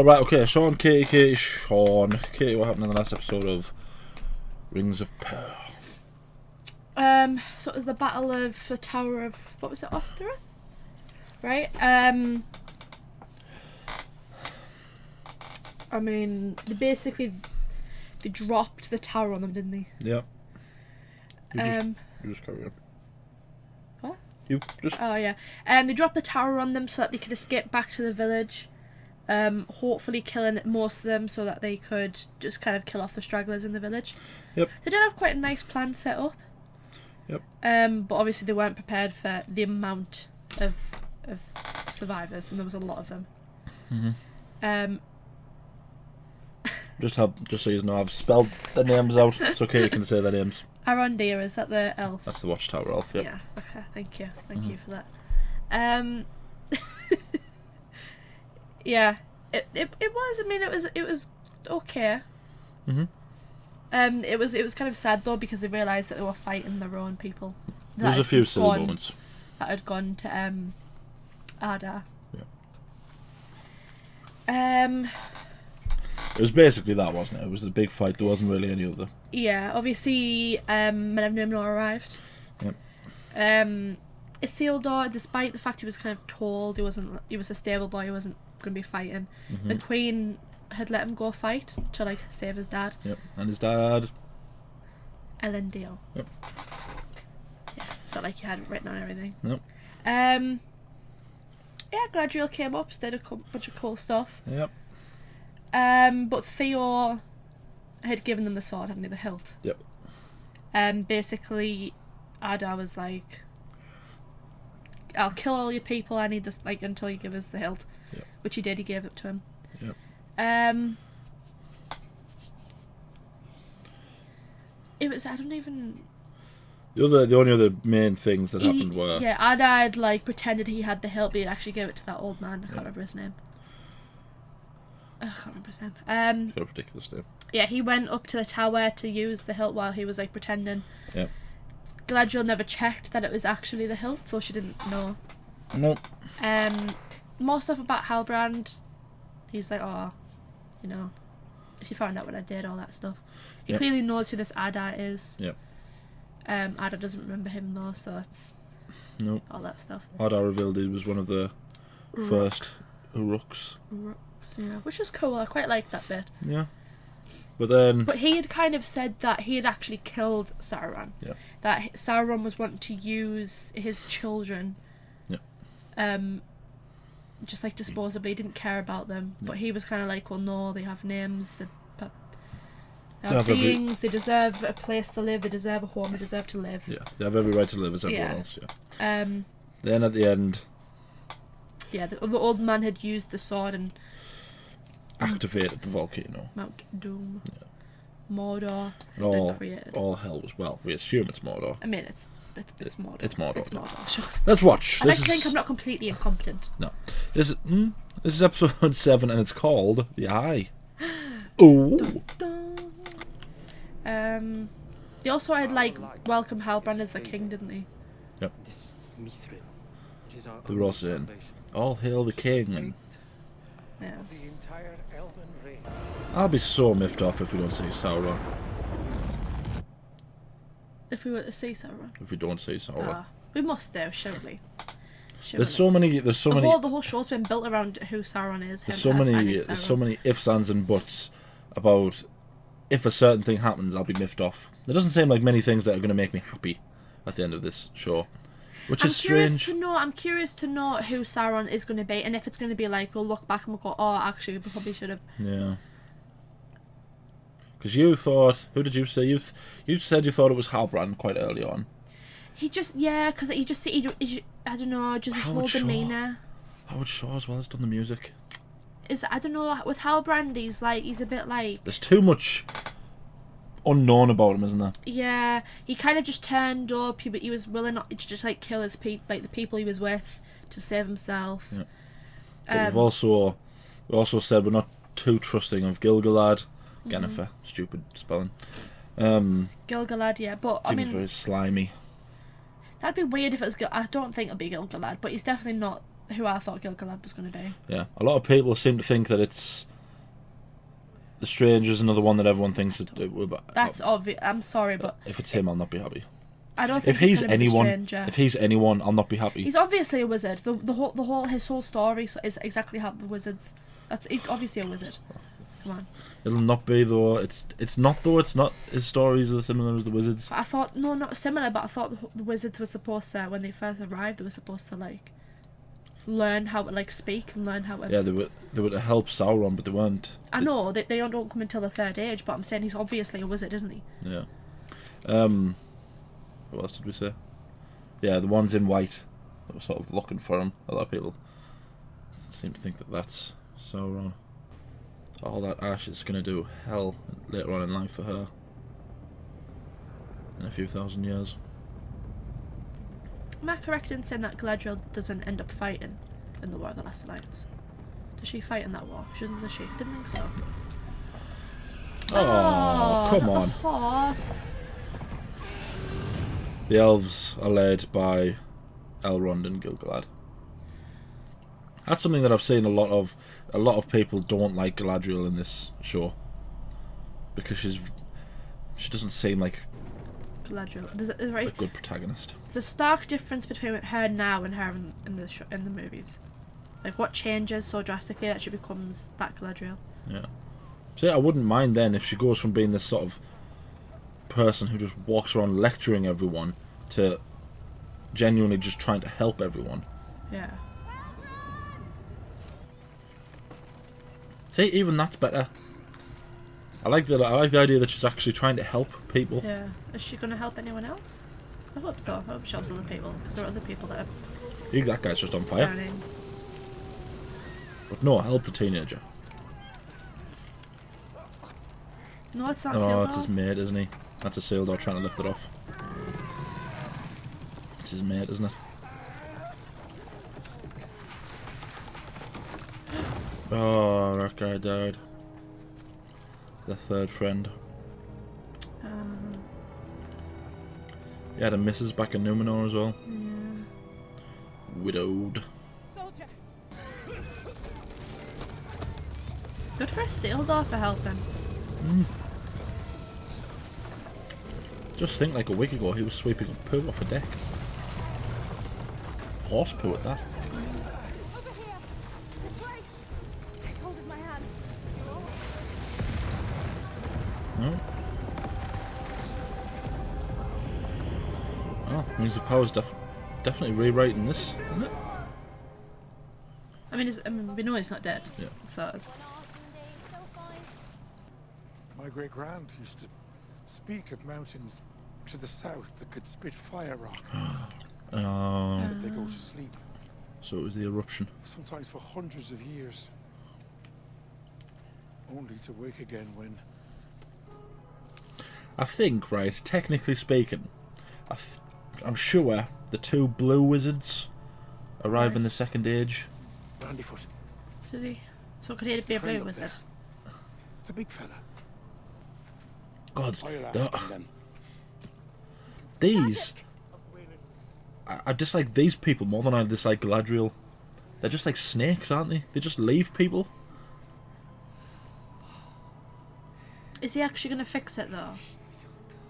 Right, okay, Shaun, Katie, Shaun. Katie, what happened in the last episode of Rings of Power? So it was the battle of the Tower of, what was it, Ostereth? Right? I mean, they dropped the tower on them, didn't they? Yeah. You just carry on. What? You just... Oh, yeah. They dropped the tower on them so that they could escape back to the village. Hopefully killing most of them so that they could just kind of kill off the stragglers in the village. Yep. They did have quite a nice plan set up. Yep. But obviously they weren't prepared for the amount of survivors, and there was a lot of them. Mm-hmm. Just so you know, I've spelled the names out. It's okay, you can say their names. Elrond and Durin, is that the elf? That's the Watchtower elf, yep. Yeah, okay, thank you. Thank you for that. Yeah, it was, I mean, it was okay. Mm-hmm. It was kind of sad though, because they realised that they were fighting their own people. There was a few silly moments. That had gone to Ada. Yeah. It was basically that, wasn't it? It was the big fight. There wasn't really any other. Yeah, obviously, men of Numenor arrived. Yep. Isildur, despite the fact he was kind of told he was a stable boy, he wasn't going to be fighting. Mm-hmm. The Queen had let him go fight to like save his dad. Yep. And his dad. Elendil. Yep. Yeah, felt like you had it written on everything. Yep. Yeah, Galadriel came up, did a bunch of cool stuff. Yep. But Theo had given them the sword, hadn't he, the hilt? Yep. Basically, Ada was like, I'll kill all your people, I need this, like, until you give us the hilt. Yep. Which he did, he gave it to him. Yep. It was, I don't even... The only other main things that happened were... Yeah, Ada had, like, pretended he had the hilt, but he'd actually gave it to that old man. I can't remember his name. I can't remember his name. Got a ridiculous name. Yeah, he went up to the tower to use the hilt while he was, like, pretending. Yep. Galadriel never checked that it was actually the hilt, so she didn't know. Nope. More stuff about Halbrand. He's like, oh, you know, if you found out what I did, all that stuff. He clearly knows who this Ada is. Yep. Ada doesn't remember him though, so it's all that stuff. Ada revealed he was one of the first Uruks. Uruks, yeah, which was cool. I quite liked that bit. Yeah. But he had kind of said that he had actually killed Sauron. Yeah. That Sauron was wanting to use his children. Yeah. Just like disposably, didn't care about them. Yeah. But he was kind of like, well, no, they have names. They are beings. They deserve a place to live. They deserve a home. They deserve to live. Yeah, they have every right to live as everyone else. Yeah. Then at the end. Yeah, the old man had used the sword and activated the volcano. Mount Doom. Yeah. Mordor has been created. All hell was well. We assume it's Mordor. I mean, it's Mordor. It's Mordor. It's Mordor. Sure. Let's watch. I like to think I'm not completely incompetent. No, this is episode 7, and it's called The Eye. Ooh. Dun, dun. They also had like welcome Halbrand as the king, didn't they? Yep. They were all saying, "All hail the king," and yeah. I'll be so miffed off if we don't see Sauron. If we were to see Sauron. If we don't see Sauron. We must do, surely. There's so many. The whole show's been built around who Sauron is. There's so many ifs, ands, and buts about if a certain thing happens, I'll be miffed off. There doesn't seem like many things that are going to make me happy at the end of this show, which is strange. I'm curious to know who Sauron is going to be, and if it's going to be like we'll look back and we'll go, oh, actually, we probably should have. Yeah. Because you thought, who did you say? You said you thought it was Halbrand quite early on. He just, because he just, I don't know, just his whole demeanour. Howard Shaw as well has done the music. I don't know, with Halbrand, he's a bit like... There's too much unknown about him, isn't there? Yeah, he kind of just turned up, he was willing to just like kill his the people he was with to save himself. Yeah. But we also said we're not too trusting of Gil-galad. Yennefer, stupid spelling. Gil-galad, yeah, but I mean, very slimy. That'd be weird if it was I don't think it'll be Gil-galad, but he's definitely not who I thought Gil-galad was going to be. Yeah, a lot of people seem to think that it's the Stranger's another one that everyone thinks it will. That's obvious. I'm sorry, but if it's him, I'll not be happy. I don't think if he's it's gonna be the Stranger. If he's anyone, I'll not be happy. He's obviously a wizard. His whole story is exactly how the wizards. He's obviously a wizard. Come on. It'll not be though. It's not though. It's not. His stories are similar as the wizards. But I thought not similar. But I thought the wizards were supposed to, when they first arrived, they were supposed to like learn how to like speak and learn how to. Yeah, they were to help Sauron, but they weren't. I know they don't come until the third age, but I'm saying he's obviously a wizard, isn't he? Yeah. What else did we say? Yeah, the ones in white that were sort of looking for him. A lot of people seem to think that that's Sauron. All that ash is going to do hell later on in life for her. In a few thousand years. Am I correct in saying that Galadriel doesn't end up fighting in the War of the Last Alliance? Does she fight in that war? She doesn't, does she? Didn't think so. Oh, come on. Horse. The elves are led by Elrond and Gil-galad. That's something that I've seen a lot of. A lot of people don't like Galadriel in this show because she doesn't seem like Galadriel. a good protagonist. There's a stark difference between her now and her in the movies. Like what changes so drastically that she becomes that Galadriel. Yeah. See, I wouldn't mind then if she goes from being this sort of person who just walks around lecturing everyone to genuinely just trying to help everyone. Yeah. See, even that's better. I like the idea that she's actually trying to help people. Yeah. Is she going to help anyone else? I hope so. I hope she helps other people, because there are other people that are... That guy's just on fire. Drowning. But no, help the teenager. No, it's not Oh, Sildar. it's his mate, isn't he? That's a Sildar trying to lift it off. It's his mate, isn't it? Oh, that guy died. The third friend. He had a missus back in Numenor as well. Yeah. Widowed. Soldier. Good for Sildar for helping. Just think, like a week ago, he was sweeping poo off a deck. Horse poo at that. Over here. This way. Take hold of my hand. You're all No. Well, means the power's definitely rewriting this, isn't it? I mean, we know he's not dead. Yeah. So it's... so fine. My great grand used to speak of mountains to the south that could spit fire rock. But they go to sleep, So it was the eruption. sometimes for hundreds of years, only to wake again when... I think, right, technically speaking, I'm sure the two blue wizards arrive in the second age. Brandyfoot, Does he? So could he be a blue wizard? the big fella. God, I'll ask him then. these... I dislike these people more than I dislike Galadriel. They're just like snakes, aren't they? They just leave people. Is he actually going to fix it though?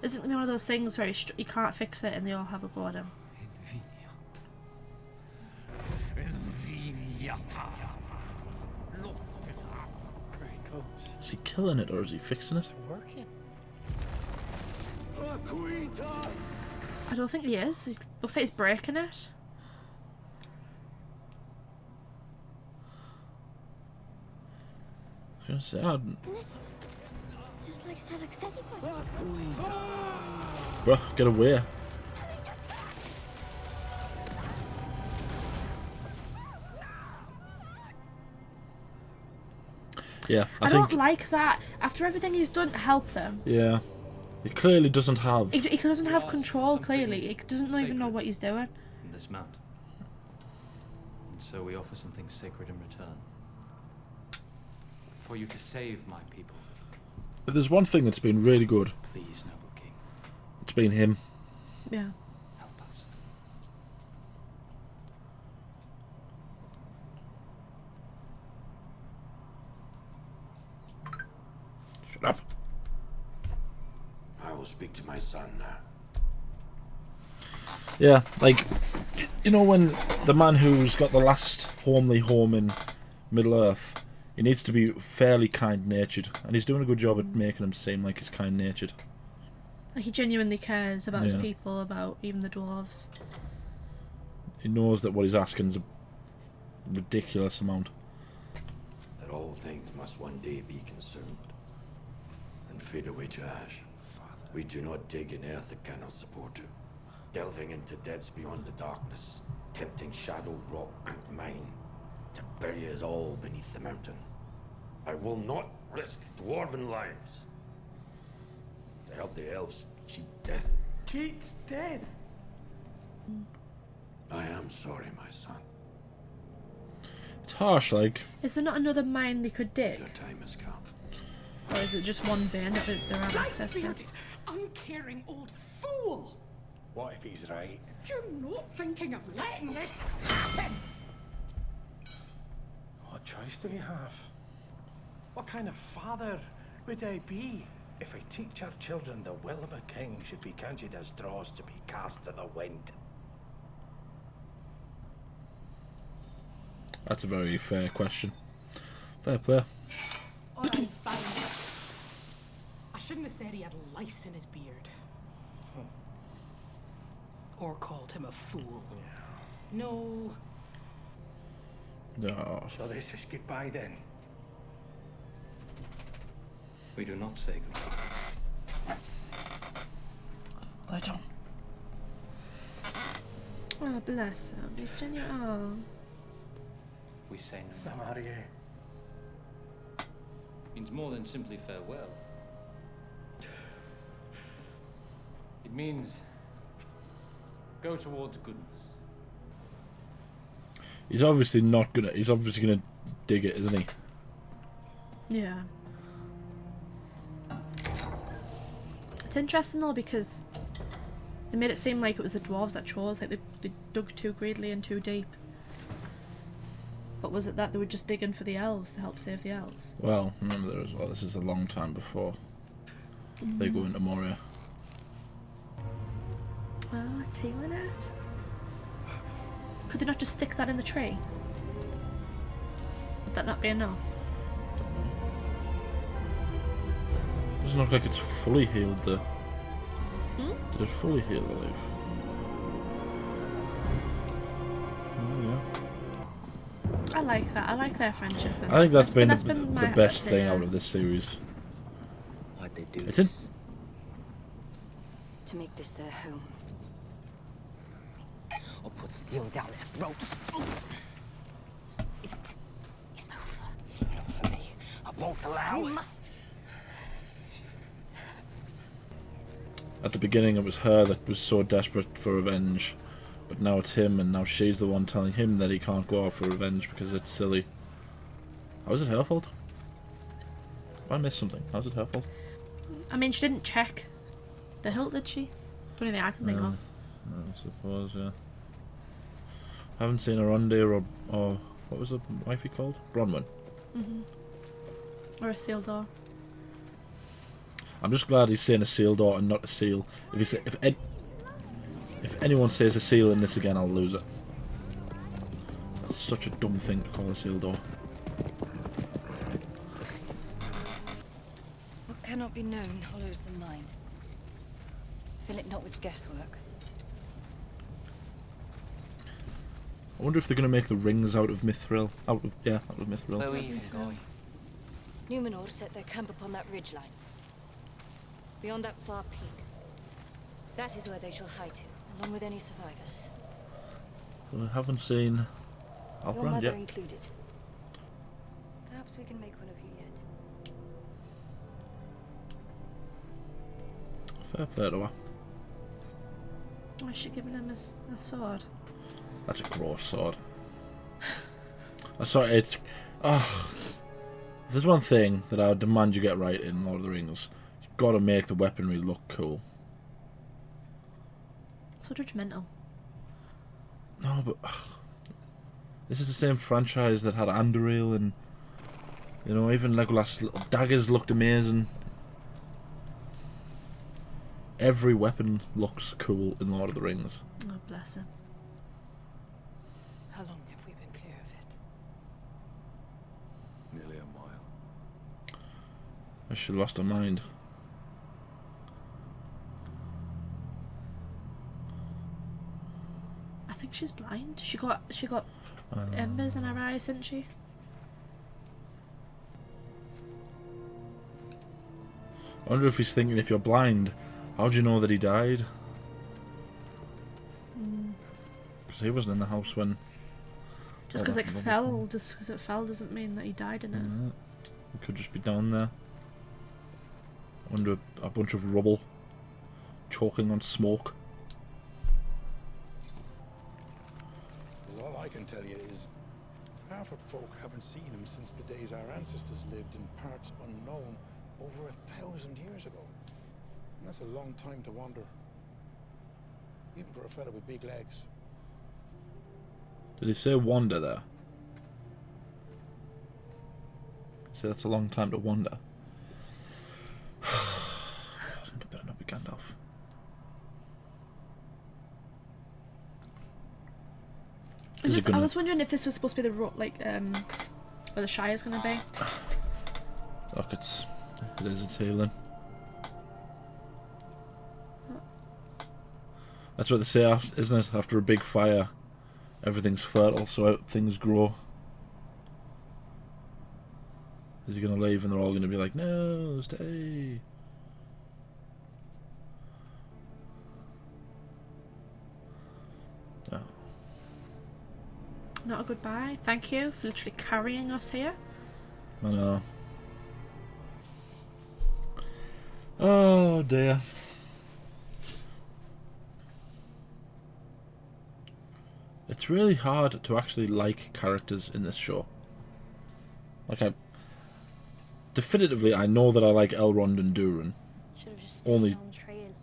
Isn't it one of those things where he can't fix it and they all have a go at him? Is he killing it or is he fixing it? I don't think he is. He looks like he's breaking it. I was gonna say, Just like Sadok said he would. bruh, get away. Yeah, I think... don't like that. After everything he's done to help them, Yeah. He clearly doesn't have... he doesn't have control, clearly. He doesn't even know what he's doing. In this mount. And so we offer something sacred in return. For you to save my people. If there's one thing that's been really good, Please, noble king, it's been him. Yeah. help us. speak to my son now. Yeah, like, you know, when the man who's got the last homely home in Middle-earth, he needs to be fairly kind-natured, and he's doing a good job at making him seem like he's kind-natured. Like he genuinely cares about his people, about even the dwarves. He knows that what he's asking is a ridiculous amount. That all things must one day be consumed and fade away to ash. We do not dig in earth that cannot support it, delving into depths beyond the darkness, tempting shadow, rock, and mine to bury us all beneath the mountain. I will not risk dwarven lives to help the elves cheat death. Cheat death? I am sorry, my son. It's harsh, like. Is there not another mine they could dig? Your time has come. Or is it just one vein that they have access to? Right-bearded, uncaring old fool! What if he's right? You're not thinking of letting this happen! What choice do we have? What kind of father would I be if I teach our children the will of a king should be counted as dross to be cast to the wind? That's a very fair question. Fair play. Alright, fine. I shouldn't have said he had lice in his beard. Or called him a fool. No. No. So this is goodbye then. We do not say goodbye. I don't. Oh, bless him. He's genuine. Oh. We say no. Marie. Means more than simply farewell. It means go towards goodness. He's obviously not gonna. He's obviously gonna dig it, isn't he? Yeah. It's interesting though because they made it seem like it was the dwarves that chose, like they dug too greedily and too deep. But was it that they were just digging for the elves to help save the elves? Well, remember there as well. This is a long time before they go into Moria. Oh, a tail in it. Could they not just stick that in the tree? Would that not be enough? Doesn't look like it's fully healed though. Did it fully heal the leaf? Oh yeah. I like that. I like their friendship. And I think that's been my the best thing yeah. out of this series. Why'd they do It's in. this? To make this their home. Or put steel down their throats. It is over. Not for me. I won't allow. You must. At the beginning, it was her that was so desperate for revenge, but now it's him, and now she's the one telling him that he can't go out for revenge because it's silly. How is it her fault? Have I missed something? How's it her fault? I mean, she didn't check the hilt, did she? Only thing I can think of. I suppose, yeah. I haven't seen Arondir or what was the wifey called? Bronwyn. Or a seal door. I'm just glad he's saying a seal door and not a seal. If he say, if anyone says a seal in this again, I'll lose it. That's such a dumb thing to call a seal door. What cannot be known hollows the mind. Fill it not with guesswork. I wonder if they're going to make the rings out of Mithril. Out of Mithril. Where are we even going? Numenor set their camp upon that ridgeline. Beyond that far peak. That is where they shall hide to, along with any survivors. We haven't seen Your Elrond mother yet. included. Perhaps we can make one of you yet. Fair play to her. I should give him a sword. That's a gross sword. I saw it. If there's one thing that I would demand you get right in Lord of the Rings, you've got to make the weaponry look cool. So judgmental. No, but this is the same franchise that had Anduril, and even Legolas' little daggers looked amazing. Every weapon looks cool in Lord of the Rings. Oh, bless him. How long have we been clear of it? Nearly a mile. She lost her mind. I think she's blind. She got embers in her eyes, didn't she? I wonder if he's thinking, if you're blind, how do you know that he died? Because he wasn't in the house when... Just because it fell, doesn't mean that he died in it. It could just be down there. Under a bunch of rubble. Choking on smoke. Well, all I can tell you is Harfoot folk haven't seen him since the days our ancestors lived in parts unknown over 1,000 years ago. And that's a long time to wander. Even for a fella with big legs. Did he say wander there? He said that's a long time to wander. It better not be Gandalf. I was wondering if this was supposed to be the where the Shire's gonna be. Look, it is, it's healing. That's what they say, isn't it? After a big fire, everything's fertile, so things grow. Is he gonna leave and they're all gonna be like, no, stay? No. Not a goodbye. Thank you for literally carrying us here. I know. Oh dear. It's really hard to actually like characters in this show. Like, definitively I know that I like Elrond and Durin. Should have just Only stayed on trail.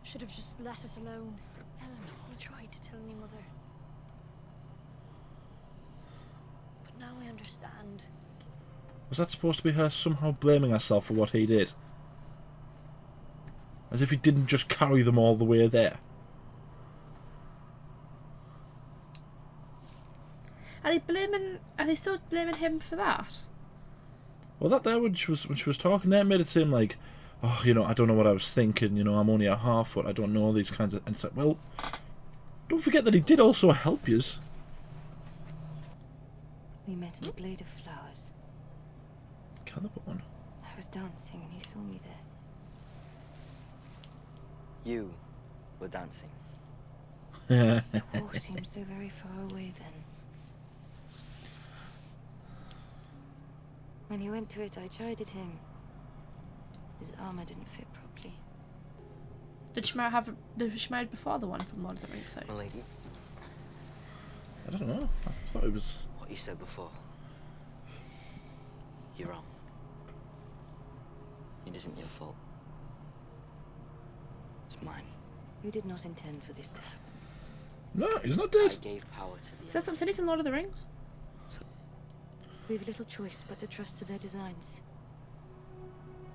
Should have just let us alone. Helen, you tried to tell me, Mother. But now I understand. Was that supposed to be her somehow blaming herself for what he did? As if he didn't just carry them all the way there. Are they still blaming him for that? Well, that there when she was talking there made it seem like, oh, you know, I don't know what I was thinking. You know, I'm only a Harfoot. I don't know these kinds of. And it's like, well, don't forget that he did also help yous. We met in a glade of flowers. Caliborn. I was dancing and he saw me there. You were dancing. The hall seemed so very far away then. When he went to it, I chided him. His armor didn't fit properly. Did she marry before the one from Lord of the Rings? My lady, I don't know. I thought it was. what you said before. You're wrong. It isn't your fault. It's mine. You did not intend for this to happen. No, he's not I dead. gave power to the So that's what I'm saying. He's in Lord of the Rings. We've little choice but to trust to their designs.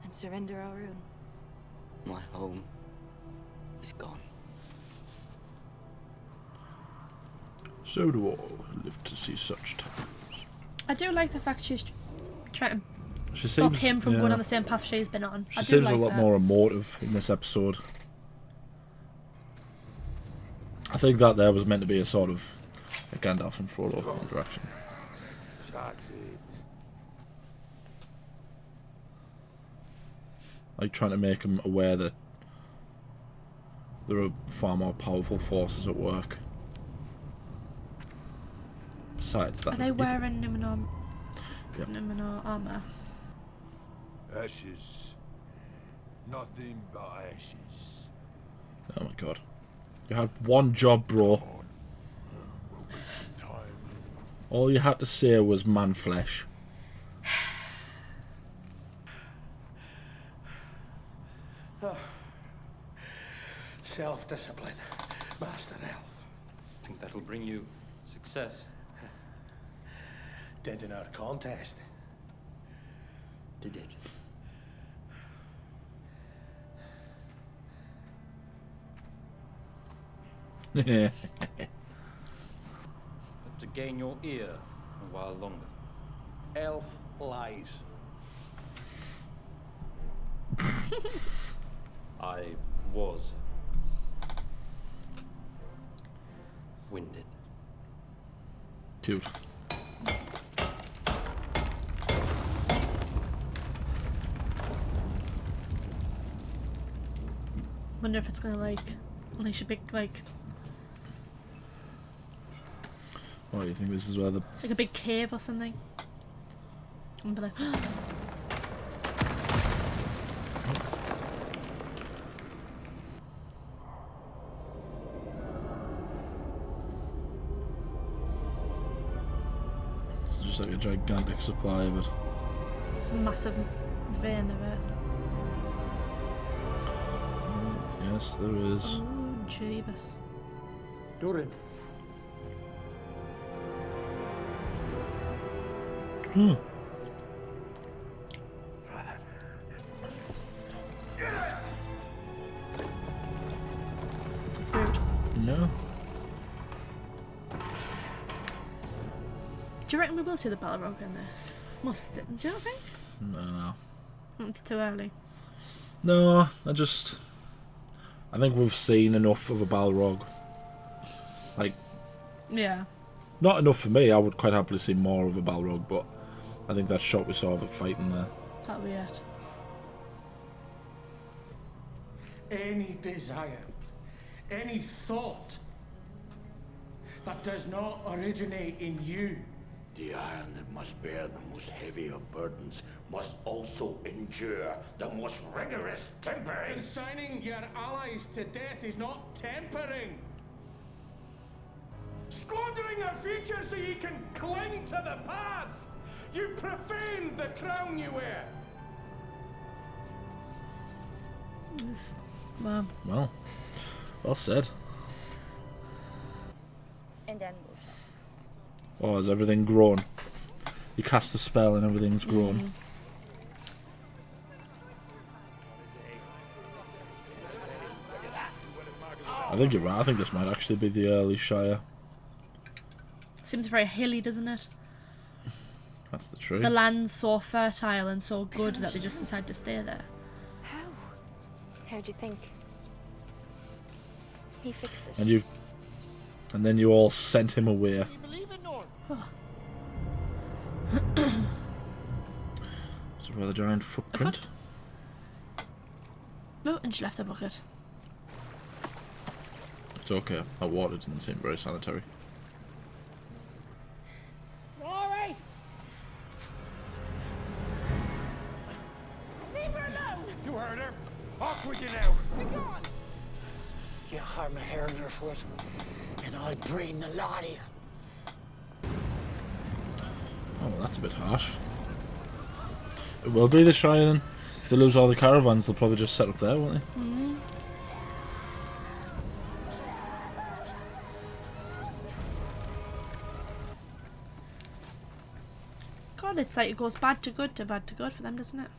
And surrender our own. My home is gone. So do all who live to see such times. I do like the fact she's trying to She stop seems, him from yeah, going on the same path she's been on. She I do seems like a lot that. more emotive in this episode. I think that there was meant to be a sort of a Gandalf and Frodo interaction. Like trying to make him aware that there are far more powerful forces at work. Besides that, Are they wearing Numenor, Yep. Numenor armor? Ashes. Nothing but ashes. Oh my god. You had one job, bro. All you had to say was man flesh. Self-discipline, Master Elf. I think that'll bring you success. Did in our contest. Did it? But to gain your ear a while longer. Elf lies. I was winded. Cute. Wonder if it's gonna like unleash a big like Oh, you think this is where the a big cave or something? And be like, it's just like a gigantic supply of it. it's a massive vein of it. Yes, there is. Oh, Jeebus. Durin. Hmm. Father. Rude. No. Do you reckon we will see the Balrog in this? Must it? Do you not think? No. It's too early. No, I think we've seen enough of a Balrog. Like, Yeah. not enough for me. I would quite happily see more of a Balrog, but I think that shot we saw of it fighting there. That'll be it. Any desire, any thought that does not originate in you. The iron that must bear the most heavy of burdens must also endure the most rigorous tempering. Consigning your allies to death is not tempering. Squandering their future so you can cling to the past. You profane the crown you wear. Mom. Well said. And then we'll shop. Oh, has everything grown? You cast the spell and everything's grown. I think you're right. I think this might actually be the early Shire. Seems very hilly, doesn't it? That's the truth. The land's so fertile and so good that they just decide to stay there. How? How'd you think? He fixed it. And then you all sent him away. It's a rather giant footprint. Oh, and she left the bucket. It's okay. That water didn't seem very sanitary. Alright! Leave her alone! You heard her. Off with you now. Be gone! You harm a hair in her foot, and I'll brain the lot of you. Oh, well, that's a bit harsh. It will be the Shire then. If they lose all the caravans, they'll probably just set up there, won't they? Mm. God, it's like it goes bad to good for them, doesn't it?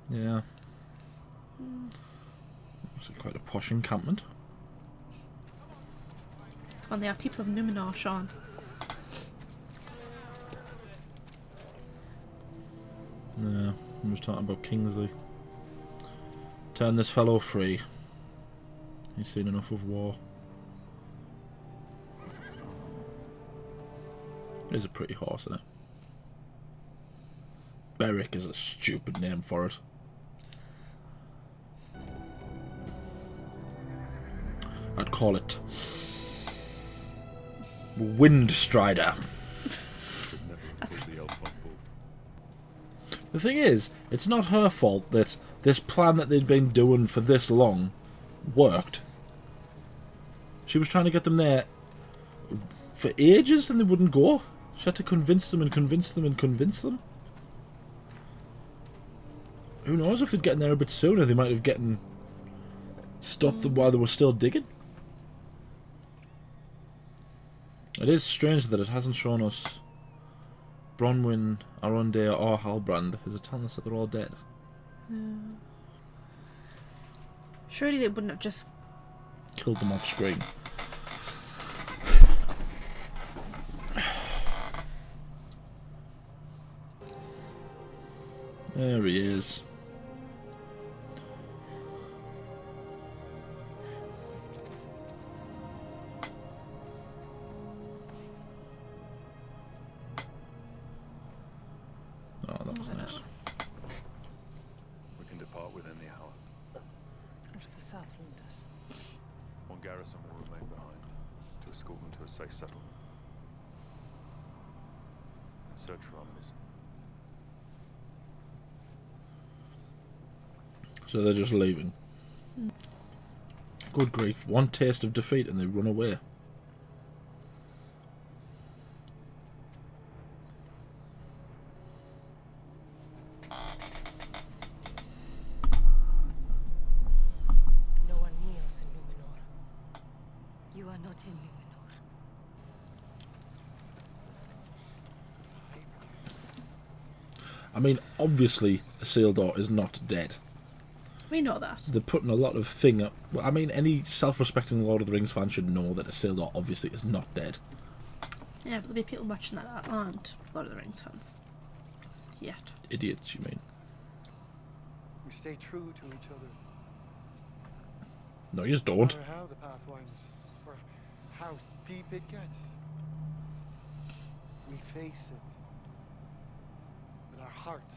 Yeah. It's quite a posh encampment. And they are people of Numenor, Shaun. Yeah, I was talking about Kingsley. Turn this fellow free. He's seen enough of war. It is a pretty horse, isn't it? Beric is a stupid name for it. I'd call it Windstrider. The thing is, it's not her fault that this plan that they'd been doing for this long worked. She was trying to get them there for ages and they wouldn't go. She had to convince them and convince them and convince them. Who knows, if they'd gotten there a bit sooner, they might have stopped them while they were still digging. It is strange that it hasn't shown us Bronwyn, Arondir or Halbrand. Is it telling us that they're all dead? Yeah. Surely they wouldn't have just Killed them off screen. There he is. Oh, that was nice. We can depart within the hour. What if the Southlanders? One garrison will remain behind to escort them to a safe settlement and search for our missing. So they're just leaving. Good grief. One taste of defeat and they run away. No one kneels in Numenor. You are not in Numenor. I mean, obviously, Isildur is not dead. We know that. They're putting a lot of thing up. Well, I mean, any self-respecting Lord of the Rings fan should know that Isildur obviously is not dead. Yeah, but there'll be people watching that aren't Lord of the Rings fans. Yet. Idiots, you mean? We stay true to each other. No, you just No don't. matter how the path winds, or how steep it gets, we face it with our hearts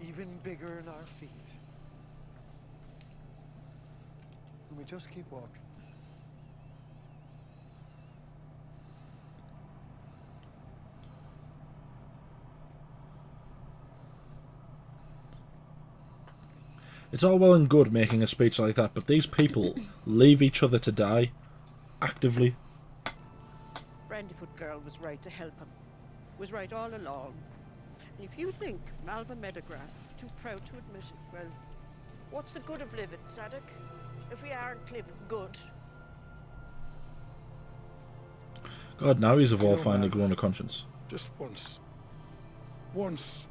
even bigger than our feet. And we just keep walking. It's all well and good making a speech like that, but these people leave each other to die actively. Brandyfoot girl was right to help him. Was right all along. And if you think Malva Meadowgrass is too proud to admit it, well, what's the good of living, Sadok, if we aren't living good? God, now he's You evolved know, finally man, grown a conscience. Just once. Once.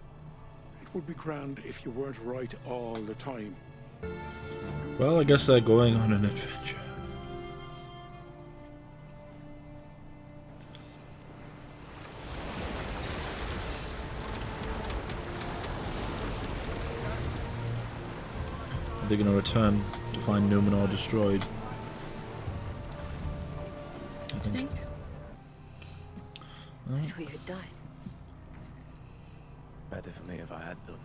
It would be grand if you weren't right all the time. Well, I guess they're going on an adventure. Are they going to return to find Numenor destroyed? What do you think? I thought you had died. Better for me if I had done.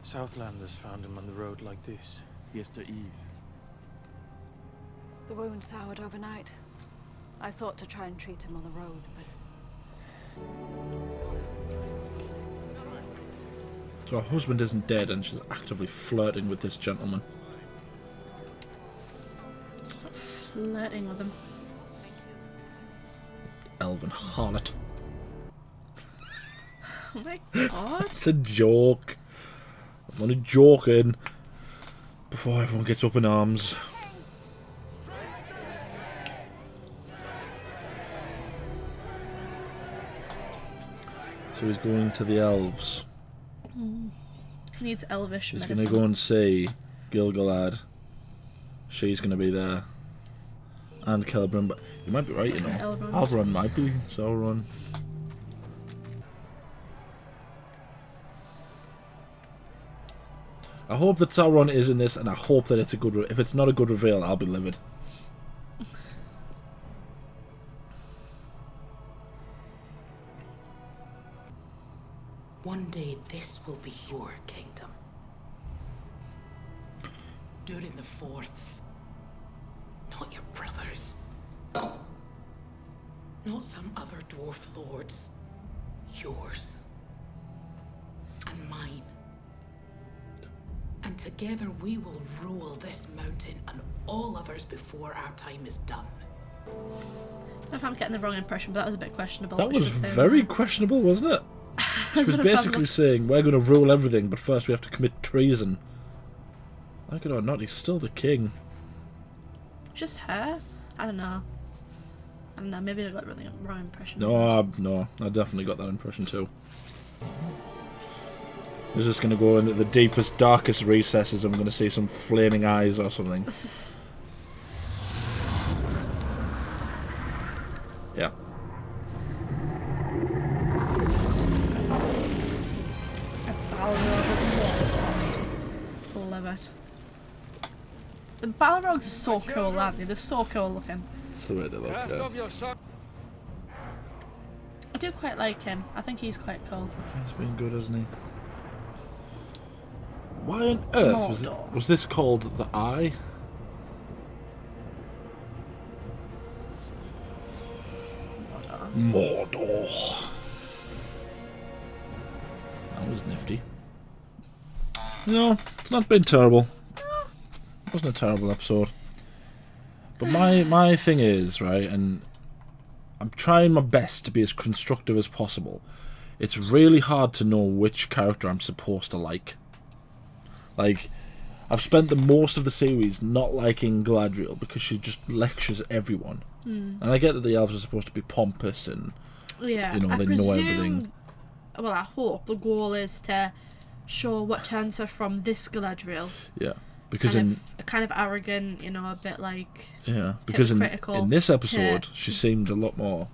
Southlanders found him on the road like this, yesterday eve. The wound soured overnight. I thought to try and treat him on the road, but So her husband isn't dead and she's actively flirting with this gentleman. Flirting with him. Elven harlot. Oh my god. It's a joke. I'm only joking before everyone gets up in arms. So he's going to the elves. He needs elvish He's medicine. going to go and see Gil-galad. She's going to be there. And Celebrimbor, but you might be right, you know. Elrond. Elrond might be Sauron. I hope that Sauron is in this, and I hope that it's a good. If it's not a good reveal, I'll be livid. One day this will be your kingdom. Durin the Fourth's. Not your brother's. Not some other dwarf lord's. Yours. And mine. And together we will rule this mountain and all others before our time is done. I don't know if I'm getting the wrong impression, but that was a bit questionable. That what she was saying very there. questionable, wasn't it? She was don't know if I'm basically saying, we're going to rule everything, but first we have to commit treason. Like it or not, he's still the king. Just her? I don't know. Maybe I got the really wrong impression. No, I definitely got that impression too. He's just going to go into the deepest, darkest recesses. I'm going to see some flaming eyes or something. Yeah. love it. The Balrogs are so cool, aren't they? They're so cool looking. That's the way they look, yeah. I do quite like him. I think he's quite cool. He's been good, hasn't he? Why on earth was this called the Eye? Mordor. That was nifty. No, it's not been terrible. It wasn't a terrible episode. But my thing is, right, and I'm trying my best to be as constructive as possible. It's really hard to know which character I'm supposed to like. Like, I've spent the most of the series not liking Galadriel because she just lectures everyone. And I get that the elves are supposed to be pompous and, you know, they know everything. Well, I hope the goal is to show what turns her from this Galadriel. Yeah. Because kind of arrogant, you know, a bit like... Yeah, because in this episode, she seemed a lot more...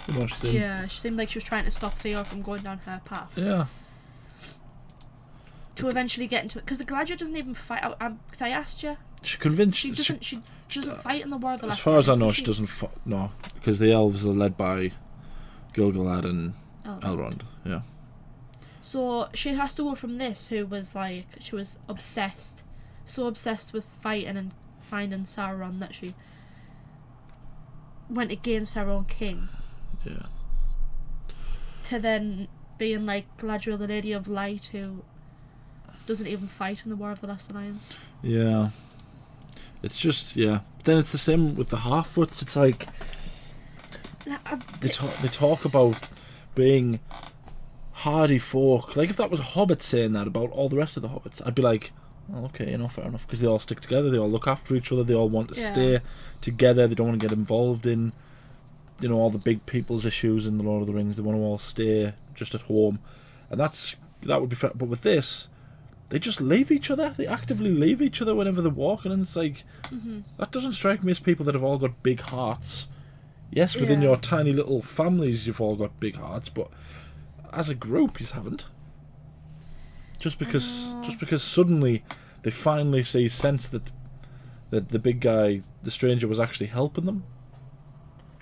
You know, she seemed like she was trying to stop Theo from going down her path. Yeah. To eventually get into... Because the Galadriel doesn't even fight... Because I asked you... She convinced... She doesn't fight in the War of the Last As far as I know, she doesn't fight... No, because the elves are led by Gil-galad and Elrond. Yeah. So she has to go from this, who was like... She was obsessed. So obsessed with fighting and finding Sauron that she went against her own king. Yeah. To then being like Galadriel, the Lady of Light, who doesn't even fight in the War of the Last Alliance. Yeah. It's just, yeah. But then it's the same with the Harfoots. It's like... They talk about being hardy folk. Like, if that was hobbits saying that about all the rest of the hobbits, I'd be like... Oh, okay, you know, fair enough, because they all stick together, they all look after each other, they all want to stay together, they don't want to get involved in, you know, all the big people's issues in the Lord of the Rings. They want to all stay just at home, and that would be fair. But with this, they just leave each other. They actively leave each other whenever they're walking, and it's like, that doesn't strike me as people that have all got big hearts. Yes, within your tiny little families you've all got big hearts, but as a group you haven't. Just because suddenly they finally see sense that the big guy, the stranger, was actually helping them.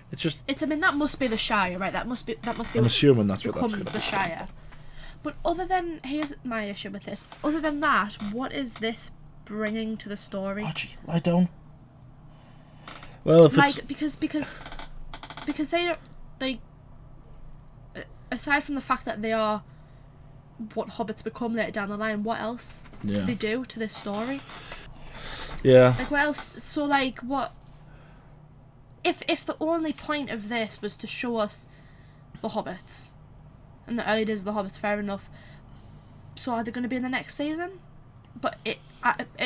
It's just. I mean, that must be the Shire, right? That must be. I'm assuming that's what becomes the Shire. But other than, here's my issue with this. Other than that, what is this bringing to the story? Archie, lie down. Well, if like, it's because they aside from the fact that they are what hobbits become later down the line, what else do they do to this story? Yeah. Like, what else? So, like, what... If the only point of this was to show us the hobbits, and the early days of the hobbits, fair enough. So are they going to be in the next season? But it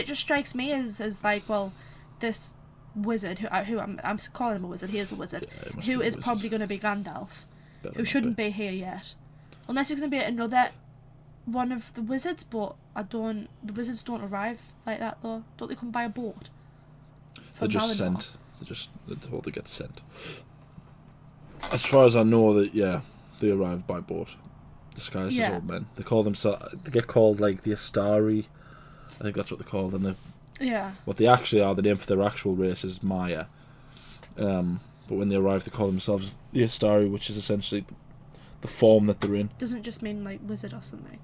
just strikes me as like, well, this wizard, who I'm calling him a wizard, he is a wizard, who is probably going to be Gandalf, who shouldn't be here yet. Unless it's going to be another... one of the wizards, but the wizards don't arrive like that though. Don't they come by a boat? They're just sent. They're told to get sent. As far as I know, that they arrive by boat, disguised as old men. They call themselves. They get called like the Astari. I think that's what they're called, and what they actually are. The name for their actual race is Maya. But when they arrive, they call themselves the Astari, which is essentially the form that they're in. Doesn't just mean like wizard or something.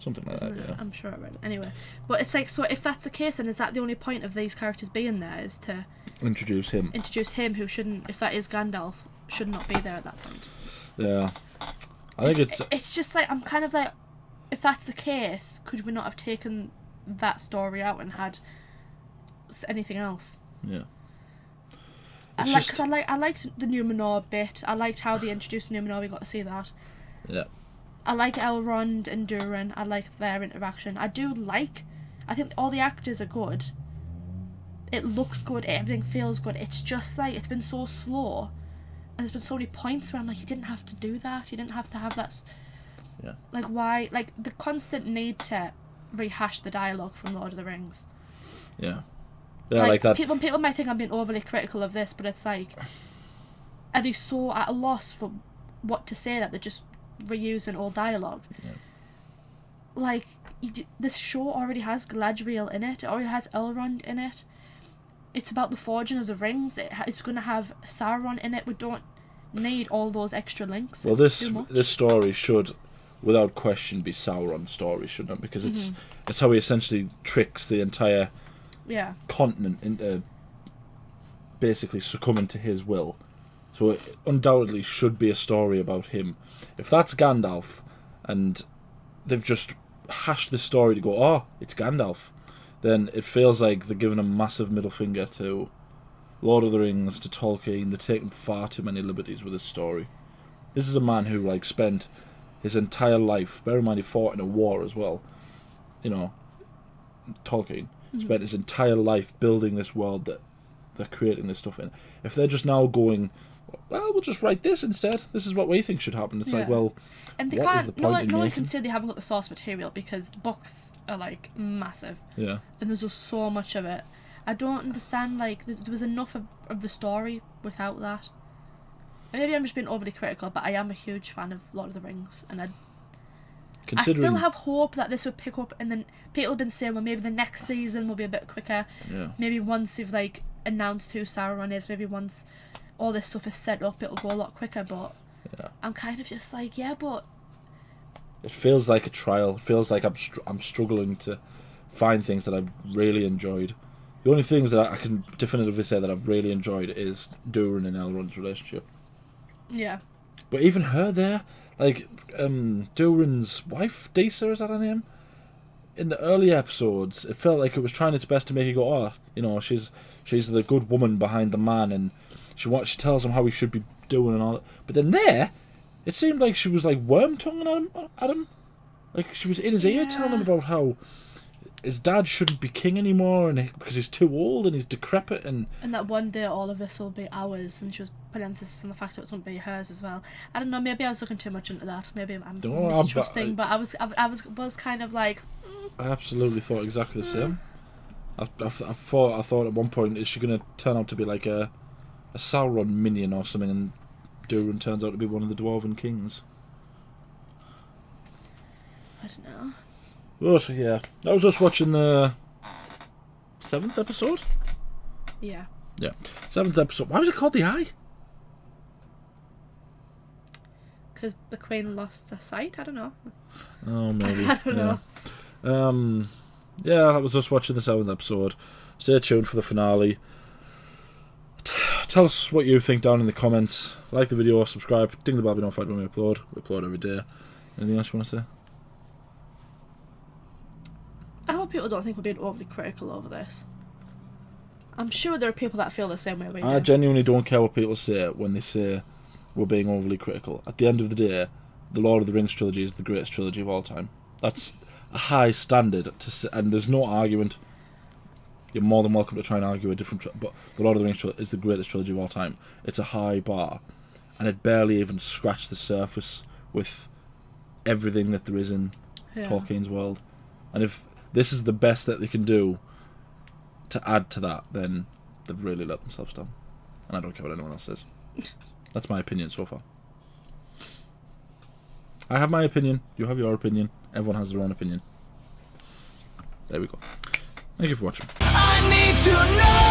Something like that, yeah. I'm sure I read it. Anyway. But it's like, so if that's the case, then is that the only point of these characters being there, is to... Introduce him, who shouldn't, if that is Gandalf, should not be there at that point. Yeah. I think it's just like, I'm kind of like, if that's the case, could we not have taken that story out and had anything else? Yeah. Because I liked the Numenor bit. I liked how they introduced Numenor. We got to see that. Yeah. I like Elrond and Durin. I liked their interaction. I think all the actors are good. It looks good. Everything feels good. It's just like, it's been so slow, and there's been so many points where I'm like, you didn't have to do that. You didn't have to have that. Yeah. Like, why? Like, the constant need to rehash the dialogue from Lord of the Rings. Yeah. Yeah, like that. People might think I'm being overly critical of this, but it's like, are they so at a loss for what to say that they're just reusing old dialogue? Yeah. like, this show already has Galadriel in it. It already has Elrond in it. It's about the forging of the rings. It's going to have Sauron in it. We don't need all those extra links. Well, it's too much. this story should, without question, be Sauron's story, shouldn't it? Because it's how he essentially tricks the entire continent into basically succumbing to his will. So it undoubtedly should be a story about him. If that's Gandalf, and they've just hashed this story to go, oh, it's Gandalf, then it feels like they're giving a massive middle finger to Lord of the Rings, to Tolkien. They're taking far too many liberties with this story. This is a man who, like, spent his entire life, bear in mind he fought in a war as well, you know, Tolkien, spent his entire life building this world that they're creating this stuff in. If they're just now going, well, we'll just write this instead, this is what we think should happen, it's like, well, and they what can't, is the point no one making? can say they haven't got the source material, because the books are, like, massive. Yeah. And there's just so much of it. I don't understand, like, there was enough of the story without that. Maybe I'm just being overly critical, but I am a huge fan of Lord of the Rings, and I still have hope that this would pick up, and then people have been saying, well, maybe the next season will be a bit quicker. Yeah. Maybe once you've, like, announced who Sauron is, maybe once all this stuff is set up, it'll go a lot quicker, but I'm kind of just like, yeah, but... It feels like a trial. It feels like I'm struggling to find things that I've really enjoyed. The only things that I can definitively say that I've really enjoyed is Durin and Elrond's relationship. Yeah. But even her there, like, Durin's wife, Disa, is that her name? In the early episodes, it felt like it was trying its best to make you go, oh, you know, she's the good woman behind the man, and she tells him how he should be doing and all that. But then there, it seemed like she was, like, worm-tonguing at him. Like, she was in his ear telling him about how his dad shouldn't be king anymore, and because he's too old and he's decrepit, and that one day all of this will be ours, and she was putting emphasis on the fact that it wouldn't be hers as well. I don't know, maybe I was looking too much into that. Maybe I'm mistrusting, but I was kind of like... I absolutely thought exactly the same. I thought at one point, is she going to turn out to be like a Sauron minion or something, and Durin turns out to be one of the Dwarven kings. I don't know. But yeah, I was just watching the 7th episode. Yeah. Yeah, 7th episode. Why was it called The Eye? Because the Queen lost her sight. I don't know. Oh, maybe. I don't know. Yeah, I was just watching the 7th episode. Stay tuned for the finale. Tell us what you think down in the comments. Like the video, subscribe, ding the bell, be notified when we upload. We upload every day. Anything else you want to say? I hope people don't think we're being overly critical over this. I'm sure there are people that feel the same way we do. I genuinely don't care what people say when they say we're being overly critical. At the end of the day, the Lord of the Rings trilogy is the greatest trilogy of all time. That's a high standard, and there's no argument. You're more than welcome to try and argue a different... but the Lord of the Rings trilogy is the greatest trilogy of all time. It's a high bar, and it barely even scratched the surface with everything that there is in Tolkien's world. And if this is the best that they can do to add to that, then they've really let themselves down. And I don't care what anyone else says. That's my opinion so far. I have my opinion, you have your opinion, everyone has their own opinion. There we go. Thank you for watching. I need to know.